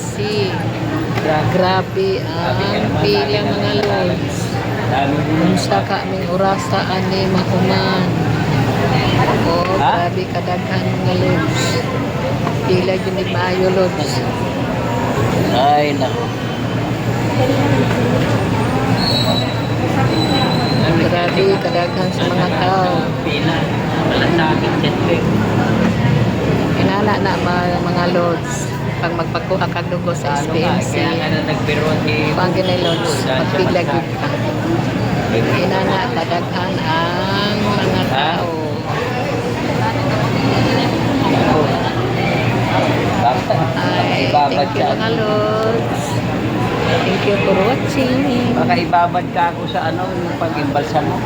SPMC. Grabe ang pila mga lods. Unsa ka aming orasa ani mahuman. Oh, grabe kadaghan mga lods. Pila yun ni maayo lods. Ay, nako. Grabe kadaghan sa mga tao. Pila. Wala sa akin, setback. Inana na mga lods. Pag magpagkuha kag dugo sa SPMC. Kaya nga na nagbiruan kay Pag ginay lods, magpilagid ka. Inana kadaghan ang mga tao. Ay, thank you mga lods. Thank you for watching. Baka ibabad ka ako sa ano, yung pag-imbalsa mo.